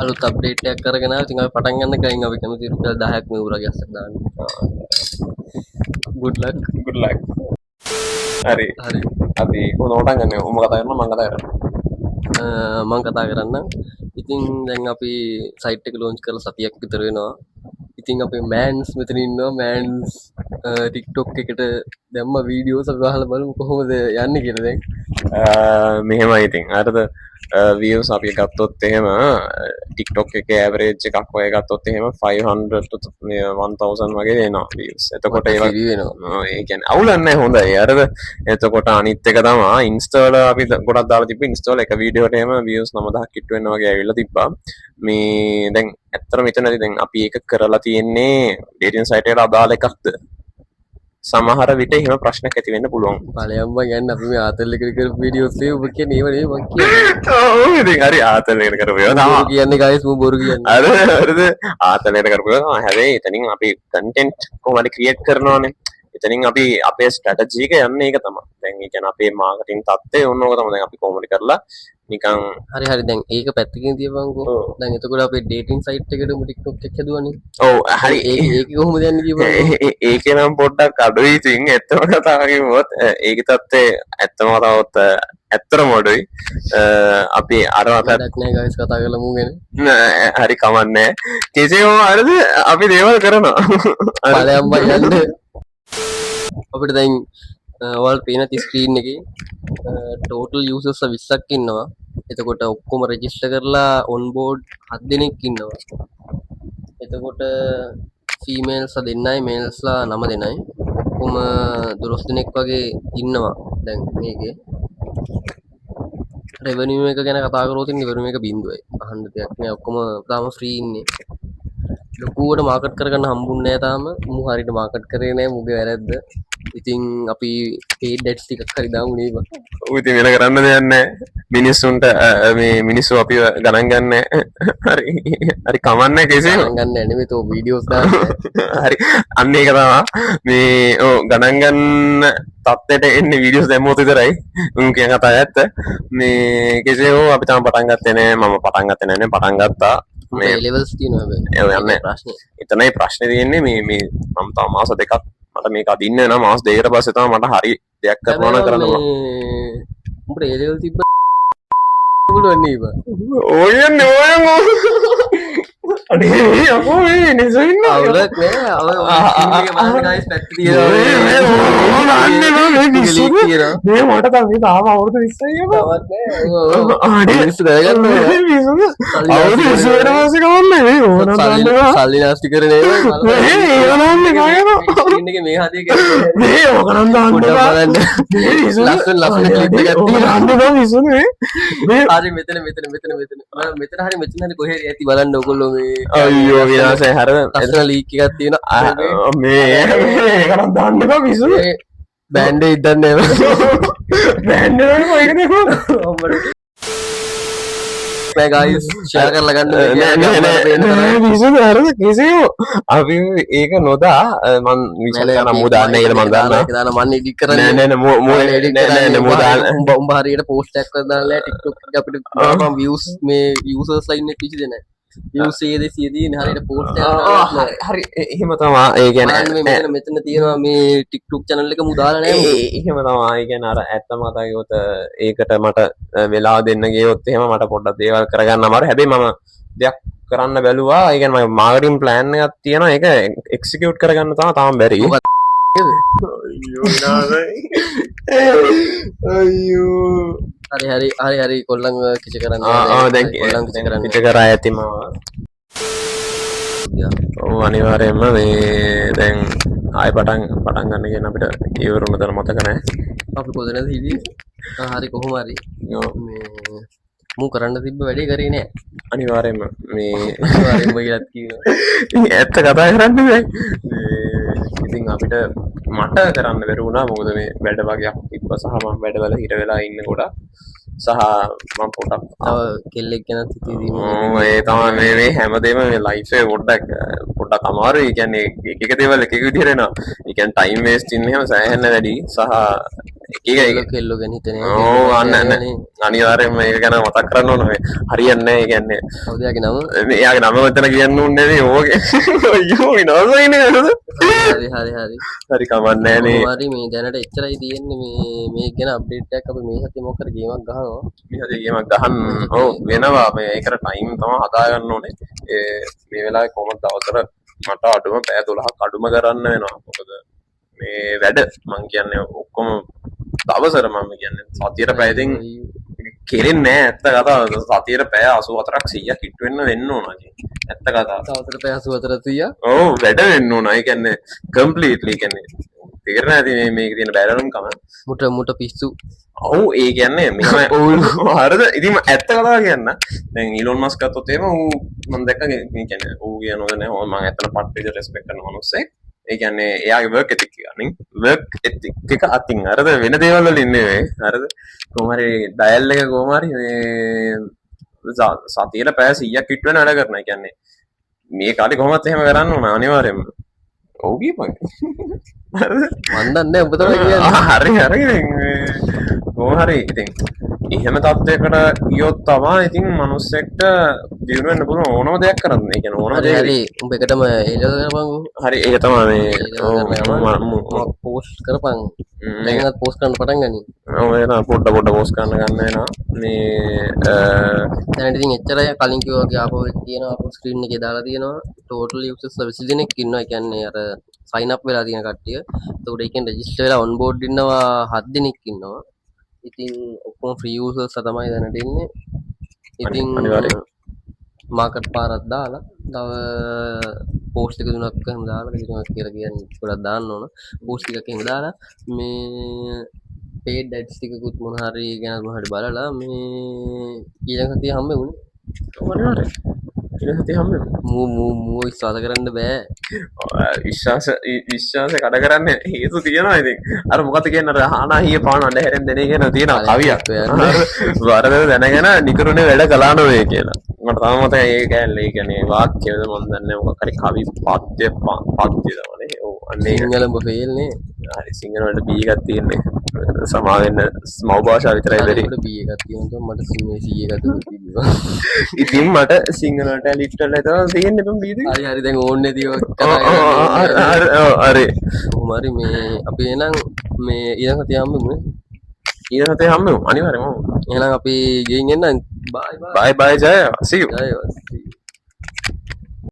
අලුත් අප්ඩේට් එකක් කරගෙන ආවා. ඉතින් අපි පටන් ගන්න කලින් අපි කැමති රුපියල් 10ක් මේ උරගේ අස්සක් දාන්න. good luck. good luck. හරි. හරි. අපි කොහොමද පටන් ගන්නේ? මම කතා කරනවා මම කතා කරනවා. මම කතා කරන්නම්. ඉතින් දැන් අපි සයිට් එක ලොන්ච් කරලා සතියක් විතර වෙනවා. ඉතින් අපේ මෑන්ස් මෙතන ඉන්නවා. මෑන්ස් TikTok එකට දැම්ම වීඩියෝස් අපි අහලා බලමු කොහොමද යන්නේ කියලා දැන්. මෙහෙමයි ඉතින්. අරද views අපි ගත්තොත් එහෙම TikTok එකේ average එකක් ඔය ගත්තොත් එහෙම 500 to 1000 වගේ එනවා views. එතකොට ඒ වෙනවා. ඒ කියන්නේ අවුලක් නැහැ හොඳයි. අරද එතකොට අනිත් එක තමයි Insta වල අපි ගොඩක් දාලා තිබ්බ Insta වල එක වීඩියෝ එකට එහෙම views 9000ක් කිට්ටු වෙනවා වගේ ඇවිල්ලා තිබ්බා. මේ දැන් ඇත්තට මෙතනදී දැන් අපි ඒක කරලා තියෙන්නේ dating site එකට අදාළ එකක්ද? සමහර විට එහෙම ප්‍රශ්නයක් ඇති වෙන්න පුළුවන්. ඵලයන්ම ගන්න අපි මේ ආතල් එකට කරපු වීඩියෝස් ඒ ඔබ කියන්නේ ඒව නෙවෙයි මං කියන්නේ. ඔව් ඉතින් හරි ආතල් එකට කරපු ඒවා තමයි. කියන්නේ guys මම බොරු කියන්නේ. හරිද? ආතල් එකට කරපු ඒවා තමයි. හැබැයි එතනින් අපි content කොහොමද ක්‍රියේට් කරනවනේ. එතනින් අපි අපේ ස්ට්‍රැටජි එක යන්නේ ඒක තමයි. දැන් ඒ කියන්නේ අපේ මාකටිං තත්ත්වය ඕනෝක තමයි. දැන් අපි කොහොමද කරලා නිකන් හරි දැන් ඒක පැත්තකින් තියපන්කෝ. දැන් එතකොට අපේ ඩේටින් සයිට් එකටම TikTok එක හැදුවානේ. ඔව් හරි ඒක කොහොමද යන්නේ කියපන්කෝ. ඒකේ නම් පොඩ්ඩක් අඩුයි ඉතින් ඇත්තම කතා කිව්වොත් ඒකේ තත්ත්වය ඇත්තම කතාවොත් ඇත්තටම අඩුයි. අපි අර වැඩක් නෑ guys කතා කරලා මූ ගැන. හරි කමන්නේ. කෙසේම හරිද අපි දේවල් කරනවා. ඵලයන්ම යන්නේ. අපිට දැන් ඔයාලට පේන ස්ක්‍රීන් එකේ total users 20ක් ඉන්නවා. එතකොට ඔක්කොම රෙජිස්ටර් කරලා on board 7 දෙනෙක් ඉන්නවා. එතකොට females දෙන්නයි males ලා 9 දෙනයි. ඔක්කොම 12 දෙනෙක් වගේ ඉන්නවා දැන් මේකේ. revenue එක ගැන කතා කරලා තියෙන revenue එක බිඳුවයි. අහන්න දෙයක් නෑ. ඔක්කොම තාම free ඉන්නේ. ලොකුවට මාකට් කරගන්න හම්බුන්නේ නැහැ තාම. මු හරියට මාකට් කරේ නැහැ. මුගේ වැරද්ද. ඉතින් අපි paid ads ටිකක් හරි දාමු නේද? ඔව් ඉතින් වෙන කරන්න දෙයක් නැහැ. මිනිස්සුන්ට මේ මිනිස්සු අපිව ගණන් ගන්න හරි හරි කමන්නේ කෙසේ ගණන් ගන්න නෙමෙයි තෝ වීඩියෝස් දාන්නේ. හරි අන්න ඒක තමයි මේ ඔව් ගණන් ගන්න තත්ත්වයට එන්නේ වීඩියෝස් දැම්මොත් විතරයි. උන් කියන කතාව ඇත්ත. මේ කෙසේ හෝ අපි තාම පටන් ගත්තේ නැහැ. මම පටන් ගත්තේ නැහැ නේ. පටන් ගත්තා. මේ levels තියෙනවා හැබැයි. ඒ යන්නේ ප්‍රශ්නේ. එතනයි ප්‍රශ්නේ තියෙන්නේ මේ මම තව මාස දෙකක් මට මේක අදින්න වෙනවා. මාස දෙකකට පස්සේ තමයි මට හරි දෙයක් කරනවා නම් කරන්න ඕන. උඹට ඒ level තිබ්බ පුළුවන් නේද? ඔයන්නේ අනේ අපෝ මේ නිසෙන්න අවුලක් නෑ. අවුලක් බලන්න guys පැත්ත තියනවා. මේ මට තමයි තාම අවුරුදු 20යි තවත් නෑ. අනේ මිනිස්සු දැනගන්න අවුරුදු 20 කට පස්සේ කවන්නේ මේ ඕන දන්නවා. සල්ලි නාස්ති කරේ නේද? ඒ ඕනන්නේ කයනවා. ඉන්නේ මේ හදිය කියන්නේ. මේ ඕකනම් දාන්න බලන්න. ලස්සන ක්ලිප් එකක් තියෙනවා මිසුනේ. මේ හරි මෙතන මෙතන හරි මෙතන හරි කොහේ ඇති බලන්න ඕගොල්ලෝ මේ අයියෝ විනාශය හර ලස්සන ලීක් එකක් තියෙනවා. මේ ඒකනම් දාන්න එපා මිසුනේ. බෑන්ඩ් එක ඉදන්නේ බෑන්ඩ් එක කොහෙද නෑ guys ෂෙයා කරලා ගන්න මිසුනේ හරිද කෙසේෝ අපි ඒක නොදා මම විශ්වාස කරනවා මම දාන්නේ කියලා මම දන්නවා. ඒක දාන මම එඩිට් කරන්නේ නෑ නෑ මම දාන්න උඹ හරියට පෝස්ට් එකක් කරලා දාලා TikTok එකේ අපිට views මේ users ලා ඉන්නේ කිසි දෙයක් නෑ. views 100 තියෙන හරියට පෝස්ට් එකක් හරි එහෙම තමයි. ඒ කියන්නේ මෙතන තියෙනවා මේ TikTok channel එක මුදාලා නෑ. එහෙම තමයි. ඒ කියන්නේ අර ඇත්තම කතා කිව්වොත් ඒකට මට වෙලාව දෙන්න ගියොත් එහෙම මට පොඩ්ඩක් දේවල් කරගන්න අමාරු. හැබැයි මම දෙයක් කරන්න බැලුවා. ඒ කියන්නේ මම මාකටිං ප්ලෑන් එකක් තියෙනවා. ඒක එක්සිකියුට් කරගන්න තමයි තාම බැරි. අයියෝ හරි කොල්ලන් කිසි කරන්න දැන් කොල්ලන් කිසි කරන්න පිට කරා ඇති මම. ඔව් අනිවාර්යයෙන්ම මේ දැන් ආයෙ පටන් ගන්න කියන අපිට ඉවරුනතර මතක නැහැ. අපි කොතනද හිටියේ? හරි කොහොම හරි මේ මූ කරන්න තිබ්බ වැඩේ කරේ නෑ. අනිවාර්යයෙන්ම මේ අනිවාර්යෙන්ම කියලාත් කියනවා. ඇත්ත කතා කරන්න බෑ. ඉතින් අපිට මට කරන්න බැරි වුණා. මොකද මේ වැඩ වගේක් තිබ්බ සහ මම වැඩවල හිර වෙලා ඉන්නකොට සහ මම පොඩක් කෙල්ලෙක් ගැනත් හිතේදී ඒ තමයි මේ හැමදේම මේ ලයිෆ් එක පොඩ්ඩක් අමාරුයි. ඒ කියන්නේ එක දේවල් එක විදිහට එනවා. ඒ කියන්නේ ටයිම් වේස්ට් ඉන්නේ හැම සෑහෙන්න වැඩි සහ ඒක කෙල්ලෝ ගැන හිතන ඕ අන්න අනිවාර්යෙන්ම ඒක ගැන මතක් කරන්න ඕන හරියන්නේ නැහැ. ඒ කියන්නේ කවුදයාගේ නම එයාගේ නම මෙතන කියන්න ඕනේ නේ ඕගේ අයියෝ විනාසයිනේ නේද හරි හරි හරි හරි කමන්නේ නේ හරි මේ දැනට එච්චරයි තියෙන්නේ මේ ගැන අප්ඩේට් එකක් අපි මේ සතියේ මොකද ගේමක් ගහනවා මේ හදේ ගේමක් ගහන්න ඔව් වෙනවා මේ ඒකට ටයිම් තමයි හදා ගන්න ඕනේ මේ වෙලාවේ කොහොමද දවසට මට අඩුම පැය 12ක් අඩුම කරන්න වෙනවා මොකද මේ වැඩ මං කියන්නේ ඔක්කොම දවසට මම කියන්නේ සතියට පැය දෙකකින් කෙරෙන්නේ නැහැ ඇත්ත කතාව සතියට පැය 84ක් 100ක් හිට වෙන්න ඕන ඇත්ත කතාව දවසට පැය 84 100 ඔව් වැඩ වෙන්න ඕන ඒ කියන්නේ කම්ප්ලීට්ලි කියන්නේ තේරෙන්නේ නැති මේක තියෙන බැලරුම්කම මුට පිස්සු ඔව් ඒ කියන්නේ මෙහෙම හරිද ඉතින් ඇත්ත කතාව කියන්න දැන් ඊලොන් මස්ක් ගත්තොත් එහෙම ඌ මම දැක්ක මේ කියන්නේ ඌ කියනවද නෑ මම ඇත්තට පට්ටේ රෙස්පෙක්ට් කරන මිනිස්සෙක් ඒ කියන්නේ එයාගේ වර්ක් එතික් කියන්නේ වර්ක් එතික් එක අතින් හරිද වෙන දේවල් වල ඉන්නේ හරිද කොහොම හරි ඩයල් එක කොහොම හරි මේ සතියට පැය 100ක් හිට වෙන වැඩ කරනවා. ඒ කියන්නේ මේ කාලේ කොහොමත් එහෙම කරන්න ඕන අනිවාර්යයෙන්ම. ඔව් කියපන්. මන් දන්නේ ඔබ තමයි කියන්නේ. හරි හරි කොහොම හරි ඉතින් එහෙම තත්ත්වයකට ගියොත් තමයි ඉතින් මිනිස්සෙක්ට දිනු වෙන්න පුළුවන් ඕනම දෙයක් කරන්න. ඒ කියන්නේ ඕනම දෙයක්. හරි උඹ එකටම එළව කරපන්. හරි ඒක තමයි මේ පෝස්ට් කරපන්. දැන්වත් පෝස්ට් කරන්න පටන් ගනි. ඔව් එනවා පොඩ පෝස්ට් කරන්න ගන්න වෙනවා. මේ දැන් ඉතින් එච්චරයි කලින් කිව්වා වගේ ආපහු තියෙනවා ආපහු ස්ක්‍රීන් එකේ දාලා තියෙනවා. ටෝටල් යූසර්ස් 20 දෙනෙක් ඉන්නවා. ඒ කියන්නේ අර සයින් අප් වෙලා තියෙන කට්ටිය. ඒකට ඒකෙන් රෙජිස්ටර් වෙලා ඔන් බෝඩ් ඉන්නවා 7 දෙනෙක් ඉන්නවා. ඉතින් ඔක්කොම ෆ්‍රී යූසර්ස් තමයි දැනට ඉන්නේ. ඉතින් මාකට් පාරක් දාලා තව පෝස්ට් එක තුනක් එහෙම දාලා කිසිමක් කියලා කියන්නේ ගොඩක් දාන්න ඕන. පෝස්ට් එකක් එහෙම දාලා මේ paid ads ටිකකුත් මොන හරි ගැන මොන හරි බලලා මේ ඊළඟ සතිය හම්බෙමුනේ. මොනවාද ඊළඟ සතිය හම්බෙමු. මූ විශ්වාස කරන්න බෑ. විශ්වාස කඩ කරන්න හේතු තියෙනවා ඉතින් අර මොකද කියන්නේ අර හානා හිය පාන අඳුරෙන් දෙන කියන තියෙනවා කවියක් වරද දැනගෙන නිකරුණේ වැඩ කළා නෝවේ කියලා මට තාම මතකයි ඒ කැලේ ඒ කියන්නේ වාක්‍යවල මම දන්නේ මොකක් හරි කවි පද්‍ය තමනේ ඔව් අන්නේ සිංහලම ෆේල් නේ හරි සිංහල වලට බී එකක් තියෙන්නේ සමා වෙන්න මව් භාෂාව විතරයි බැරි මට බී එකක් තියෙනවා මට සිංහල සී එකක් තිබුණා ඉතින් මට සිංහල වලට ලිට්ටල් එක තමයි තියෙන්නේ බම් බී දෙක හරි හරි දැන් ඕන්නේ තියව අරේ හරි මේ අපි එහෙනම් මේ ඊළඟ සතිය හම්බෙමුනේ ඊළඟ සතිය හම්බෙමු අනිවාර්යයෙන්ම එහෙනම් අපි ගෙයින් එන්න බයි බයි බයි ජය see you ජය